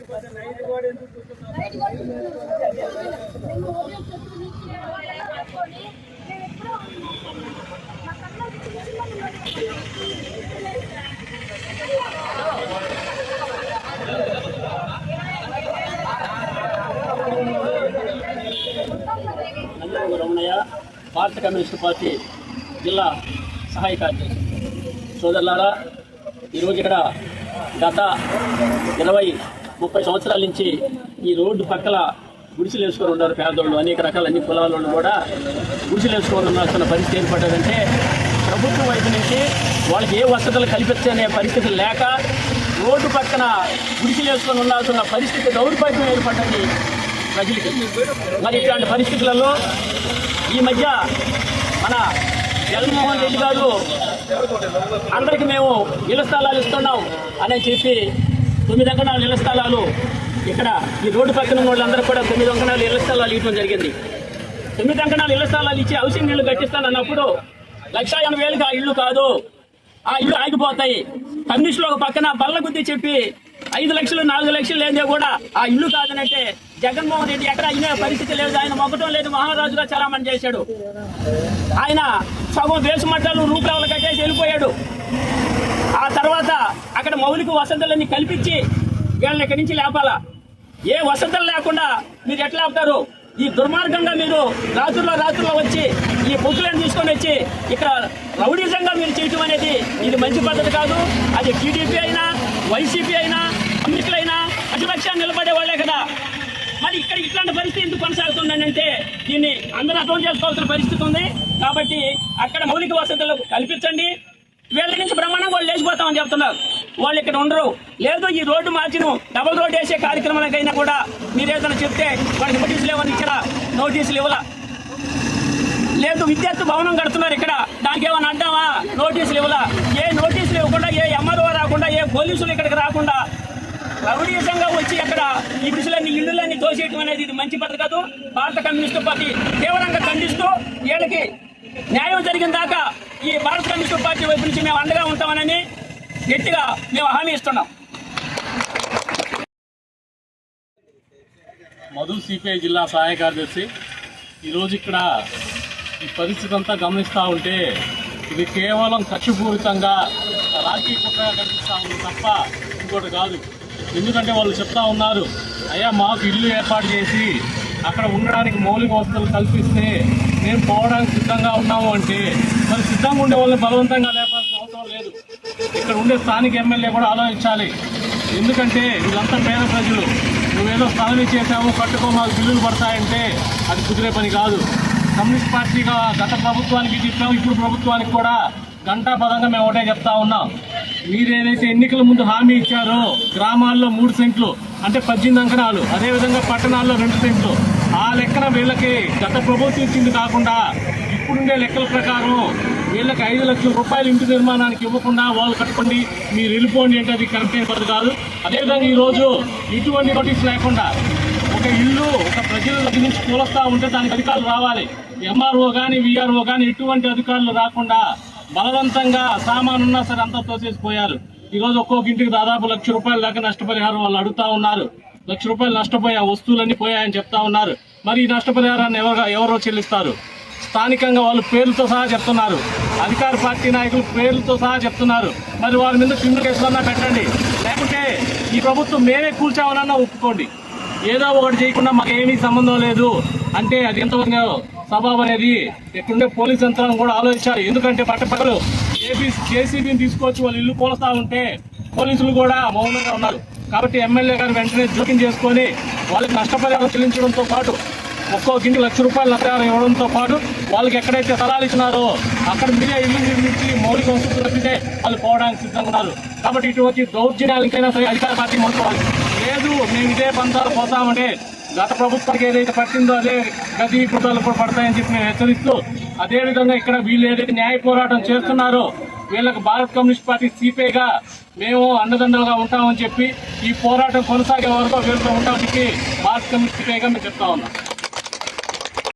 రమణయ్య, భారత communist party జిల్లా సహాయ కార్యదర్శి. సోదరులారా, ఈరోజు ఇక్కడ గత 20-30 సంవత్సరాల నుంచి ఈ రోడ్డు పక్కల గుడిసెలు వేసుకొని ఉన్నారు పేదోళ్ళు. అనేక రకాల అన్ని కులాల వాళ్ళు కూడా గుడిసెలు వేసుకొని ఉండాల్సిన పరిస్థితి ఏర్పడ్డదంటే ప్రభుత్వం వైపు నుంచి వాళ్ళకి ఏ వసతులు కల్పించనే పరిస్థితి లేక రోడ్డు పక్కన గుడిసెలు వేసుకొని ఉండాల్సిన పరిస్థితి దౌర్భాగ్యం ఏర్పడ్డది ప్రజలకి. మరి ఇట్లాంటి పరిస్థితులలో ఈ మధ్య మన జగన్మోహన్ రెడ్డి గారు అందరికీ మేము ఇళ్ల స్థలాలు ఇస్తున్నాం అని చెప్పి 9 అంకణాల ఇళ్ల స్థలాలు ఇక్కడ ఈ రోడ్డు పక్కన వాళ్ళందరూ కూడా 9 అంకణాల ఇళ్ల స్థలాలు ఇవ్వడం జరిగింది. 9 అంకణాల ఇళ్ల స్థలాలు ఇచ్చి హౌసింగ్ ఇళ్లు కట్టిస్తానన్నప్పుడు 1,80,000కి ఆ ఇల్లు కాదు, ఆ ఇల్లు ఆగిపోతాయి. కమ్యూనిస్టులు ఒక పక్కన బల్ల గుద్ది చెప్పి 5 లక్షలు 4 లక్షలు లేదే కూడా ఆ ఇల్లు కాదనంటే జగన్మోహన్ రెడ్డి ఎక్కడ అయిన పరిస్థితి లేదు. ఆయన మొగ్గటం లేదు, మహారాజుగా చాలామంది చేశాడు. ఆయన సగం వేసుమట్టాలు రూపాయలు కట్టేసి వెళ్ళిపోయాడు. ఆ తర్వాత అక్కడ మౌలిక వసతులన్నీ కల్పించి వీళ్ళని ఇక్కడి నుంచి లేపాలా. ఏ వసతులు లేకుండా మీరు ఎట్లా ఆపుతారు? ఈ దుర్మార్గంగా మీరు రాత్రుల్లో వచ్చి ఈ పొక్కులను తీసుకొని వచ్చి ఇక్కడ రౌడీజంగా మీరు చేయటం అనేది ఇది మంచి పద్ధతి కాదు. అది టీడీపీ అయినా వైసీపీ అయినా అన్నిట్లయినా ప్రతిపక్షాన్ని నిలబడే వాళ్ళే కదా. మరి ఇక్కడ ఇట్లాంటి పరిస్థితి ఎందుకు కొనసాగుతుందని అంటే దీన్ని అందరూ అర్థం చేసుకోవాల్సిన పరిస్థితి ఉంది. కాబట్టి అక్కడ మౌలిక వసతులు కల్పించండి. వీళ్ళ నుంచి బ్రహ్మాండంగా వాళ్ళు లేచిపోతామని చెప్తున్నారు. వాళ్ళు ఇక్కడ ఉండరు. లేదు ఈ రోడ్డు మార్చిను డబుల్ రోడ్ వేసే కార్యక్రమాలకైనా కూడా మీరు ఏదైనా చెప్తే వాళ్ళకి నోటీసులు ఇవ్వని ఇక్కడ నోటీసులు ఇవ్వాల. లేదు విద్యార్థి భవనం కడుతున్నారు ఇక్కడ, దానికి ఏమైనా అడ్డామా? నోటీసులు ఇవ్వాల. ఏ నోటీసులు ఇవ్వకుండా, ఏ ఎంఆర్ఓ రాకుండా, ఏ పోలీసులు ఇక్కడికి రాకుండా రౌడీయంగా వచ్చి అక్కడ ఈ విషయాలన్నీ ఇళ్లన్నీ తోసేయటం అనేది ఇది మంచి పద్ధతి కాదు. భారత కమ్యూనిస్టు పార్టీ తీవ్రంగా ఖండిస్తూ వీళ్ళకి న్యాయం జరిగిన దాకా ఈ భారత కమ్యూనిస్టు పార్టీ వైపు నుంచి మేము అండగా ఉంటామని గట్టిగా మేము హామీ ఇస్తున్నాం. మధు సిపిఐ జిల్లా సహాయ కార్యదర్శి. ఈరోజు ఇక్కడ ఈ పరిస్థితి అంతా గమనిస్తూ ఉంటే ఇది కేవలం కక్షపూరితంగా రాజకీయ కుట్రగా కనిపిస్తూ ఉంది తప్ప ఇంకోటి కాదు. ఎందుకంటే వాళ్ళు చెప్తా ఉన్నారు, అయ్యా మాకు ఇల్లు ఏర్పాటు చేసి అక్కడ ఉండడానికి మౌలిక వసతులు కల్పిస్తే మేము పోవడానికి సిద్ధంగా ఉన్నాము అంటే మరి సిద్ధంగా ఉండే వాళ్ళని బలవంతంగా లేపాల్సిన అవసరం లేదు. ఇక్కడ ఉండే స్థానిక ఎమ్మెల్యే కూడా ఆలోచించాలి. ఎందుకంటే వీళ్ళంతా పేద ప్రజలు. నువ్వేదో స్థలం ఇచ్చేసాము కట్టుకో మాకు బిల్లులు పడతాయంటే అది కుదిరే పని కాదు. కమ్యూనిస్ట్ పార్టీగా గత ప్రభుత్వానికి చెప్పాము, ఇప్పుడు ప్రభుత్వానికి కూడా గంటాపదంగా మేము ఒకటే చెప్తా ఉన్నాం. మీరేదైతే ఎన్నికల ముందు హామీ ఇచ్చారో గ్రామాల్లో 3 సెంట్లు అంటే 18 అంకణాలు, అదేవిధంగా పట్టణాల్లో 2 సెంట్లు, ఆ లెక్కన వీళ్ళకి గత ప్రభుత్వం ఇచ్చింది కాకుండా ఇప్పుడుండే లెక్కల ప్రకారం వీళ్ళకి 5 లక్షల రూపాయలు ఇంటి నిర్మాణానికి ఇవ్వకుండా వాళ్ళు కట్టుకోండి మీరు వెళ్ళిపోండి అంటే అది కరెక్ట్ అయిన పద్ధతి కాదు. అదేవిధంగా ఈరోజు ఎటువంటి నోటీస్ లేకుండా ఒక ఇల్లు ఒక ప్రజల దగ్గర నుంచి కూలొస్తా ఉంటే దానికి అధికారులు రావాలి. ఎంఆర్ఓ కానీ విఆర్ఓ కానీ ఎటువంటి అధికారులు రాకుండా బలవంతంగా సామానున్నా సరే అంతా తోసేసిపోయారు. ఈరోజు ఒక్కొక్క ఇంటికి దాదాపు 1,00,000 రూపాయల దాకా నష్టపరిహారం వాళ్ళు అడుగుతా ఉన్నారు. 1,00,000 రూపాయలు నష్టపోయా వస్తువులన్నీ పోయాయని చెప్తా ఉన్నారు. మరి ఈ నష్టపరిహారాన్ని ఎవరో చెల్లిస్తారు? స్థానికంగా వాళ్ళు పేర్లతో సహా చెప్తున్నారు, అధికార పార్టీ నాయకులు పేర్లతో సహా చెప్తున్నారు. మరి వాళ్ళ మీద క్రిమినల్ కేసులన్నా పెట్టండి, లేకుంటే ఈ ప్రభుత్వం మేమే కూల్చామనన్నా ఒప్పుకోండి. ఏదో ఒకటి చేయకుండా మాకు ఏమీ సంబంధం లేదు అంటే అది ఎంతవరకు సభావం అనేది ఎక్కడుండే పోలీస్ యంత్రాంగం కూడా ఆలోచించాలి. ఎందుకంటే పట్టపక్కలు జేసీబీని తీసుకొచ్చి వాళ్ళు ఇల్లు కూలుస్తా ఉంటే పోలీసులు కూడా మౌనంగా ఉన్నారు. కాబట్టి ఎమ్మెల్యే గారు వెంటనే జోక్యం చేసుకొని వాళ్ళకి నష్టపరిహారం చెల్లించడంతో పాటు ఒక్కొక్క ఇంటికి 1,00,000 రూపాయల నష్టపరిహారం ఇవ్వడంతో పాటు వాళ్ళకి ఎక్కడైతే స్థలాలు ఇచ్చినారో అక్కడ మీరే ఇల్లు నిర్మించి మౌలిక వసతులు తప్పితే వాళ్ళు పోవడానికి సిద్ధంగా ఉన్నారు. కాబట్టి ఇటువంటి దౌర్జన్యాలు ఇంకైనా సరే అధికార పార్టీ మొదలుకోవాలి. లేదు మేము ఇదే పంతాలు పోతామంటే గత ప్రభుత్వానికి ఏదైతే పట్టిందో అదే గతి కుట్రలు కూడా పడతాయని చెప్పి మేము హెచ్చరిస్తూ, అదేవిధంగా ఇక్కడ వీళ్ళు ఏదైతే న్యాయ పోరాటం చేస్తున్నారో వీళ్ళకి భారత కమ్యూనిస్ట్ పార్టీ సిపిఐగా మేము అండదండలుగా ఉంటామని చెప్పి ఈ పోరాటం కొనసాగే వరకు వీళ్ళతో ఉంటామని భారత కమ్యూనిస్ట్ సిపిఐగా మేము చెప్తా ఉన్నాం.